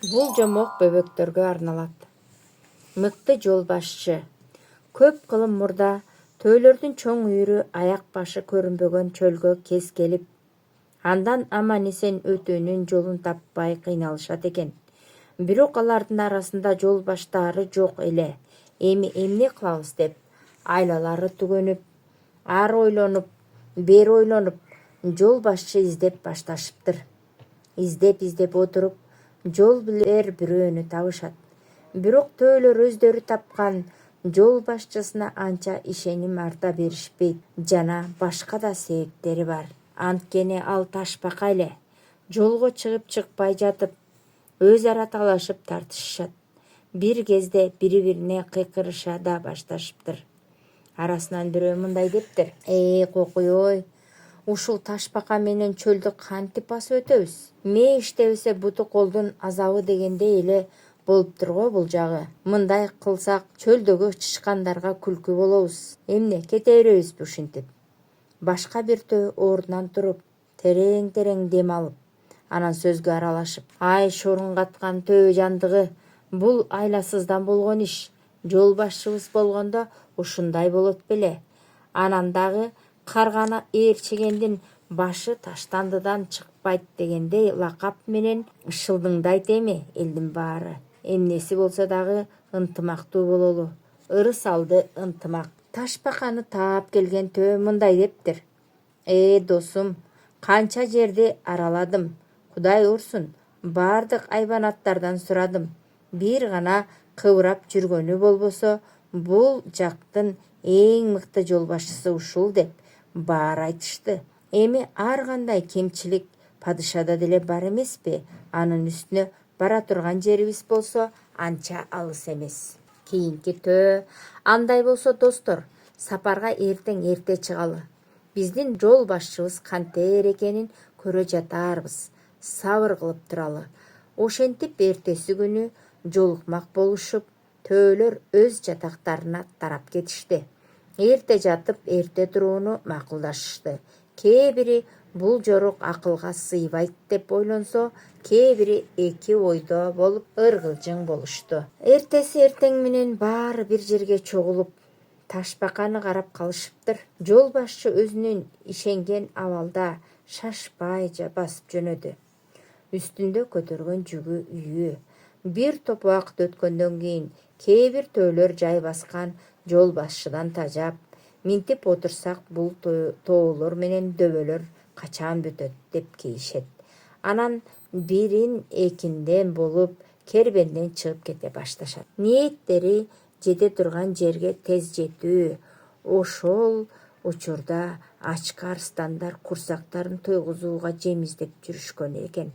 Бул жомок бөбөктөргө арналат. Мыкты жол башчы. Көп кылым мурда төөлөрдүн чоң үйүрү аяк башы көрүнбөгөн чөлгө кез келип, андан аман эсен өтүүнүн жолун таппай кыйналышат экен. Бирок алардын арасында жол баштаары жок эле. Эми эмне кылабыз деп айлалары түгөнүп, ары ойлонуп, бери ойлонуп, жол башчы издеп башташыптыр. Издеп отуруп, жол билер бирөөнү табышат. Бирок төөлөр өздөрү тапкан жол башчысына анча ишеним арта беришпейт жана башка да себептери бар. Анткени ал ташбака эле. Жолго чыгып чыкпай жатып, өз ара талашып тартышышат. Бир кезде бири-бирине кыйкырыша да башташыптыр. Арасынан бирөө мындай дептир: Кокуй, ушул ташбака менен чөлдү кантип басып өтөбүз? Мээ иштебесе буту колдун азабы дегендей эле болуптур го бул жагы. Мындай кылсак чөлдөгү чычкандарга күлкү болобуз. Эмне, кете беребизби ушинтип? Башка бир төө ордунан туруп, терең дем алып, анан сөзгө аралашып: Ай шорун каткан төө жандыгы, бул айласыздан болгон иш. Жол башчыбыз болгондо ушундай болот беле. Анан дагы карганы ээрчигендин башы таштандыдан чыкпайт дегендей лакап менен шылдыңдайт эми элдин баары. Эмнеси болсо дагы ынтымактуу бололу. Ырыс алды ынтымак. Ташбаканы таап келген төө мындай дептир: Досум, канча жерди араладым. Кудай урсун, бардык айбанаттардан сурадым. Бир гана кыбырап жүргөнү болбосо, бул жактын эң мыкты жол башчысы ушул деп баары айтышты. Эми ар кандай кемчилик падышада деле бар эмеспи? Анын үстүнө бара турган жерибиз болсо анча алыс эмес. Кийинки төө: Андай болсо достор, сапарга эрте чыгалы. Биздин жол башчыбыз кантер экенин көрө жатаарбыз. Сабыр кылып туралы. Ошентип эртеси күнү жолукмак болушуп, төөлөр өз жатактарына тарап кетишти. Эрте жатып, эрте турууну макулдашышты. Кээ бири бул жорук акылга сыйбайт деп ойлонсо, кээ бири эки ойдо болуп ыргылжың болушту. Эртеси эртең менен баары бир жерге чогулуп, ташбаканы карап калышыптыр. Жол башчы өзүнүн ишенген абалда шашпай басып жөнөдү. Үстүндө көтөргөн жүгү үйү. Бир топ убакыт өткөндөн кийин кээ бир төөлөр жай баскан жол башчыдан тажап: Минтип отурсак бул тоолор менен дөбөлөр качан бүтөт деп кейишет. Анан бирин экинден болуп кербенден чыгып кете башташат. Ниеттери жете турган жерге тез жетүү. Ошол учурда ачкы арстандар курсактарын тойгузууга жем издеп жүрүшкөн экен.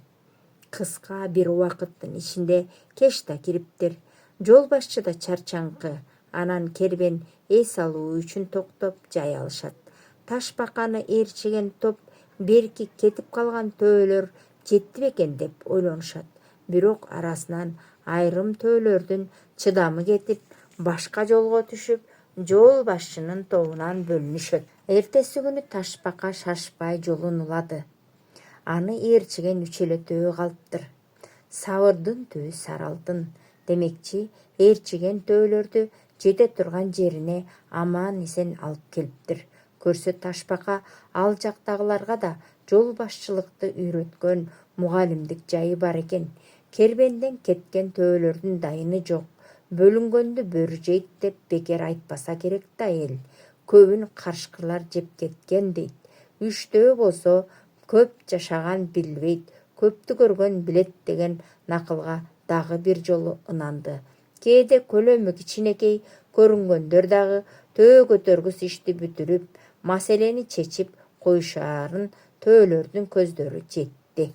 Кыска бир убакыттын ичинде кеч да кириптир. Жол башчы да чарчаңкы. Анан кербен эс алуу үчүн токтоп жай алышат. Ташбаканы ээрчиген топ берки кетип калган төөлөр жетти бекен деп ойлонушат. Бирок арасынан айрым төөлөрдүн чыдамы кетип, башка жолго түшүп, жол башчынын тобунан бөлүнүшөт. Эртеси күнү ташбака шашпай жолун улады. Аны ээрчиген 3 эле төө калыптыр. Сабырдын түбү саралтын демекчи, ээрчиген төөлөрдү жете турган жерине аман эсен алып келиптир. Көрсө ташбака ал жактагыларга да жол башчылыкты үйрөткөн мугалимдик жайы бар экен. Кербенден кеткен төөлөрдүн дайыны жок. Бөлүнгөндү бөрү жейт деп бекер айтпаса керек да эл. Көбүн карышкырлар жеп кеткен дейт. 3 төө болсо көп жашаган билбейт, көптү көргөн билет деген накылга дагы бир жолу ынанды. Кээде көлөмү кичинекей көрүнгөндөр дагы төө көтөргүс ишти бүтүрүп, маселени чечип коюшаарын төөлөрдүн көздөрү жетти.